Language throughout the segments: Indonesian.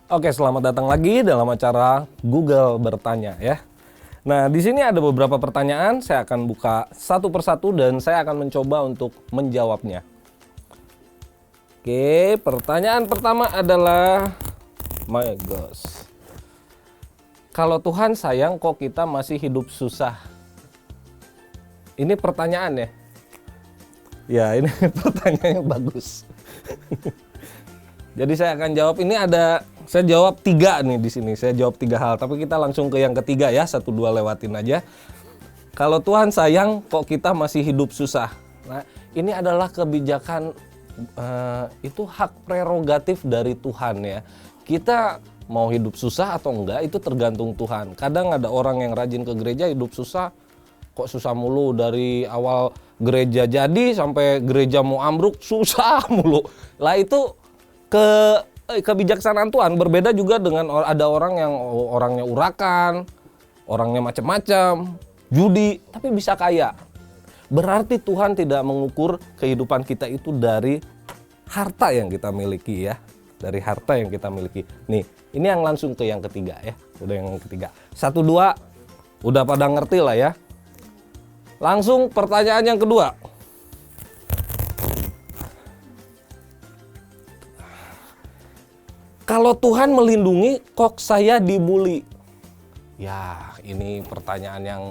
Oke, selamat datang lagi dalam acara Google Bertanya ya. Nah, di sini ada beberapa pertanyaan, saya akan buka satu persatu dan saya akan mencoba untuk menjawabnya. Oke, pertanyaan pertama adalah, my gosh. Kalau Tuhan sayang kok kita masih hidup susah? Ini pertanyaan ya? Ya, ini pertanyaannya bagus. Jadi saya akan jawab, saya jawab 3 nih di sini. Saya jawab 3 hal, tapi kita langsung ke yang ketiga ya, 1, 2 lewatin aja. Kalau Tuhan sayang kok kita masih hidup susah? Nah, ini adalah kebijakan, itu hak prerogatif dari Tuhan ya. Kita mau hidup susah atau enggak itu tergantung Tuhan. Kadang ada orang yang rajin ke gereja hidup susah, kok susah mulu dari awal gereja jadi sampai gereja mau ambruk susah mulu. Lah itu kebijaksanaan Tuhan. Berbeda juga dengan ada orang yang orangnya urakan, orangnya macam-macam, judi, tapi bisa kaya. Berarti Tuhan tidak mengukur kehidupan kita itu dari harta yang kita miliki ya. Dari harta yang kita miliki. Nih, ini yang langsung ke yang ketiga ya. Udah yang ketiga. 1, 2, udah pada ngerti lah ya. Langsung pertanyaan yang kedua. Kalau Tuhan melindungi, kok saya dibully? Ya, ini pertanyaan yang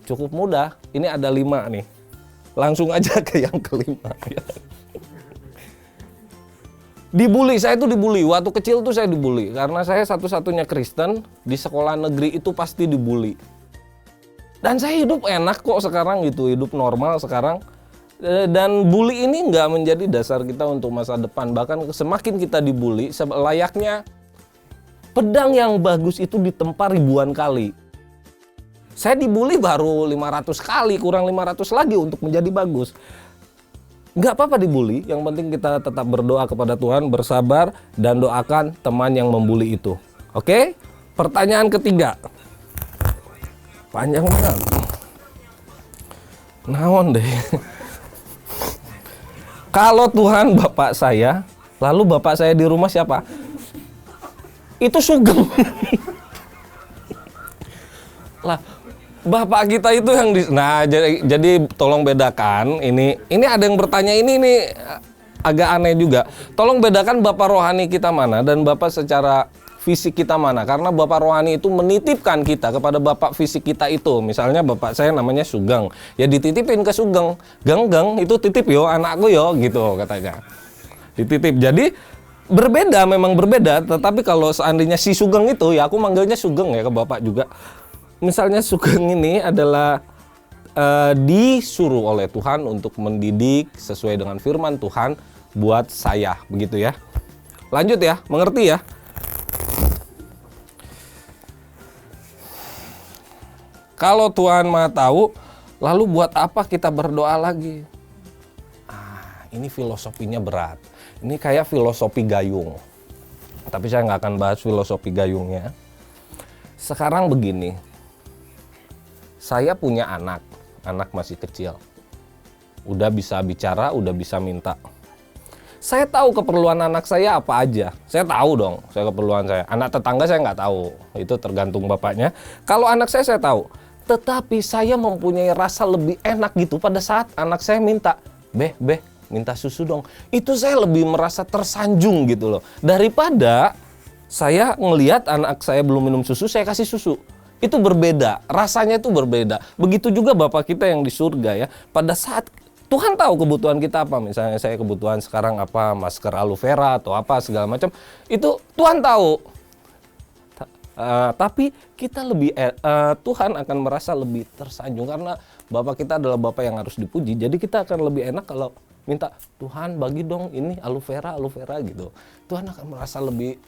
cukup mudah. Ini ada 5 nih. Langsung aja ke yang kelima. Dibully, saya itu dibully. Waktu kecil tuh saya dibully. Karena saya satu-satunya Kristen, di sekolah negeri itu pasti dibully. Dan saya hidup enak kok sekarang gitu, hidup normal sekarang. Dan bully ini nggak menjadi dasar kita untuk masa depan. Bahkan semakin kita dibully, layaknya pedang yang bagus itu ditempa ribuan kali. Saya dibully baru 500 kali, kurang 500 lagi untuk menjadi bagus. Nggak apa-apa dibully, yang penting kita tetap berdoa kepada Tuhan, bersabar, dan doakan teman yang membuli itu. Oke? Pertanyaan ketiga. Panjang banget. Naon deh. Kalau Tuhan Bapak saya, lalu Bapak saya di rumah siapa? Itu Sugeng. Lah, Bapak kita itu yang nah jadi tolong bedakan ini ada yang bertanya ini agak aneh juga. Tolong bedakan Bapak rohani kita mana dan Bapak secara fisik kita mana, karena Bapak rohani itu menitipkan kita kepada Bapak fisik kita itu. Misalnya Bapak saya namanya Sugeng, ya dititipin ke Sugeng. Geng itu titip yo anakku yo gitu katanya. Dititip. Jadi berbeda, memang berbeda, tetapi kalau seandainya si Sugeng itu ya aku manggilnya Sugeng ya ke Bapak juga. Misalnya Sugeng ini adalah disuruh oleh Tuhan untuk mendidik sesuai dengan firman Tuhan buat saya, begitu ya. Lanjut ya, mengerti ya? Kalau Tuhan Maha Tahu, lalu buat apa kita berdoa lagi? Ini filosofinya berat. Ini kayak filosofi gayung. Tapi saya nggak akan bahas filosofi gayungnya. Sekarang begini, saya punya anak masih kecil. Udah bisa bicara, udah bisa minta. Saya tahu keperluan anak saya apa aja. Saya tahu dong, keperluan saya. Anak tetangga saya nggak tahu, itu tergantung bapaknya. Kalau anak saya tahu. Tetapi saya mempunyai rasa lebih enak gitu pada saat anak saya minta, Beh, minta susu dong. Itu saya lebih merasa tersanjung gitu loh. Daripada saya ngelihat anak saya belum minum susu, saya kasih susu. Itu berbeda, rasanya itu berbeda. Begitu juga Bapak kita yang di surga ya. Pada saat Tuhan tahu kebutuhan kita apa. Misalnya saya kebutuhan sekarang apa, masker aloe vera atau apa segala macam. Itu Tuhan tahu. Tapi kita Tuhan akan merasa lebih tersanjung karena Bapak kita adalah Bapak yang harus dipuji. Jadi kita akan lebih enak kalau minta, Tuhan bagi dong ini aloe vera gitu. Tuhan akan merasa lebih,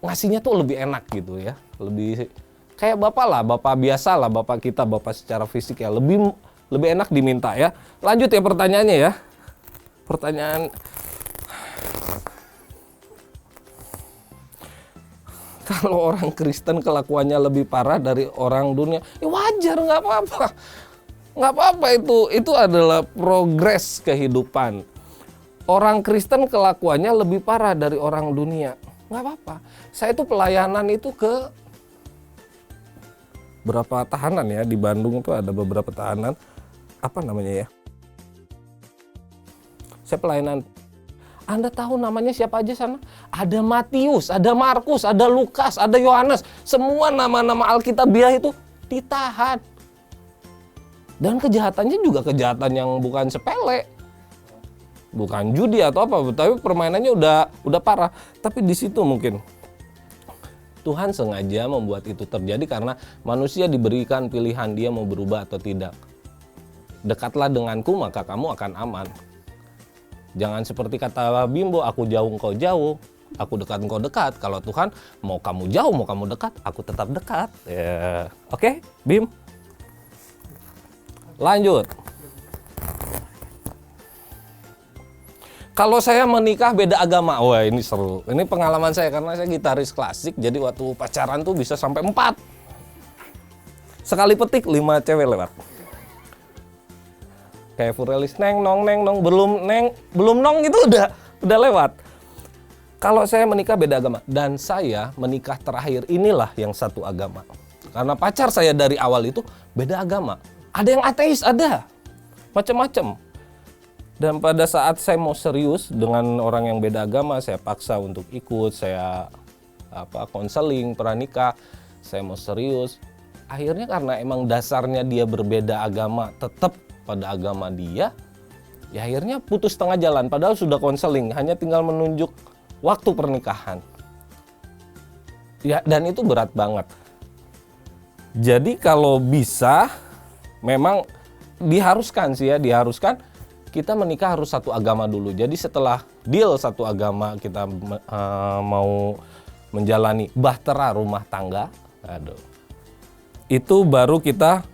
ngasihnya tuh lebih enak gitu ya. Lebih kayak Bapak lah, Bapak biasa lah, Bapak kita, Bapak secara fisik ya. Lebih enak diminta ya. Lanjut ya pertanyaannya ya. Pertanyaan, kalau orang Kristen kelakuannya lebih parah dari orang dunia, ya wajar, nggak apa-apa. Nggak apa-apa itu adalah progres kehidupan. Orang Kristen kelakuannya lebih parah dari orang dunia. nggak apa-apa. Saya itu pelayanan itu ke berapa tahanan ya, di Bandung itu ada beberapa tahanan, apa namanya ya, saya pelayanan. Anda tahu namanya siapa aja sana? Ada Matius, ada Markus, ada Lukas, ada Yohanes. Semua nama-nama Alkitabiah itu ditahan. Dan kejahatannya juga kejahatan yang bukan sepele. Bukan judi atau apa, tapi permainannya udah parah. Tapi di situ mungkin Tuhan sengaja membuat itu terjadi karena manusia diberikan pilihan dia mau berubah atau tidak. Dekatlah denganku maka kamu akan aman. Jangan seperti kata Bimbo, aku jauh engkau jauh, aku dekat engkau dekat. Kalau Tuhan mau kamu jauh, mau kamu dekat, aku tetap dekat. Ya. Oke, Bim. Lanjut. Kalau saya menikah beda agama, wah ini seru. Ini pengalaman saya karena saya gitaris klasik, jadi waktu pacaran tuh bisa sampai 4. Sekali petik 5 cewek lewat. Kayak Furelis neng nong belum nong itu udah lewat. Kalau saya menikah beda agama dan saya menikah terakhir inilah yang satu agama. Karena pacar saya dari awal itu beda agama. Ada yang ateis, ada macam-macam. Dan pada saat saya mau serius dengan orang yang beda agama, saya paksa untuk ikut, saya konseling pranikah, saya mau serius. Akhirnya karena emang dasarnya dia berbeda agama, tetap pada agama dia, ya akhirnya putus tengah jalan. Padahal sudah konseling, hanya tinggal menunjuk waktu pernikahan. Ya, dan itu berat banget. Jadi kalau bisa, memang diharuskan kita menikah harus satu agama dulu. Jadi setelah deal satu agama, kita mau menjalani bahtera rumah tangga, itu baru kita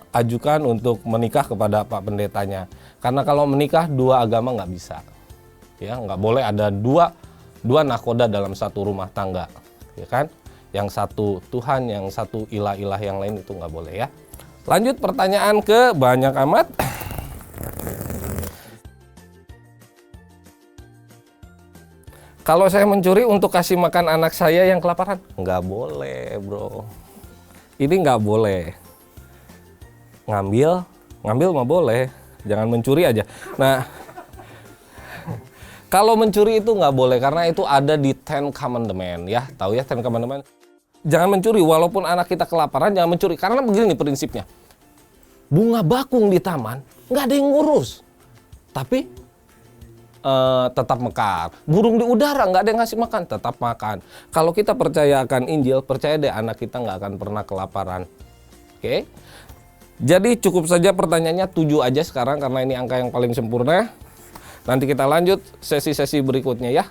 ajukan untuk menikah kepada Pak Pendetanya. Karena kalau menikah 2 agama nggak bisa, ya nggak boleh ada dua nakoda dalam satu rumah tangga, ya kan? Yang satu Tuhan, yang satu ilah-ilah yang lain itu nggak boleh ya. Lanjut pertanyaan ke banyak amat. Kalau saya mencuri untuk kasih makan anak saya yang kelaparan, nggak boleh bro. Ini nggak boleh. Ngambil mah boleh, jangan mencuri aja. Nah, kalau mencuri itu nggak boleh karena itu ada di Ten Commandment ya. Tahu ya Ten Commandment? Jangan mencuri, walaupun anak kita kelaparan jangan mencuri. Karena begini prinsipnya, bunga bakung di taman nggak ada yang ngurus, tapi tetap mekar. Burung di udara nggak ada yang ngasih makan, tetap makan. Kalau kita percaya akan Injil, percaya deh anak kita nggak akan pernah kelaparan. Oke? Jadi cukup saja pertanyaannya 7 aja sekarang karena ini angka yang paling sempurna. Nanti kita lanjut sesi-sesi berikutnya ya.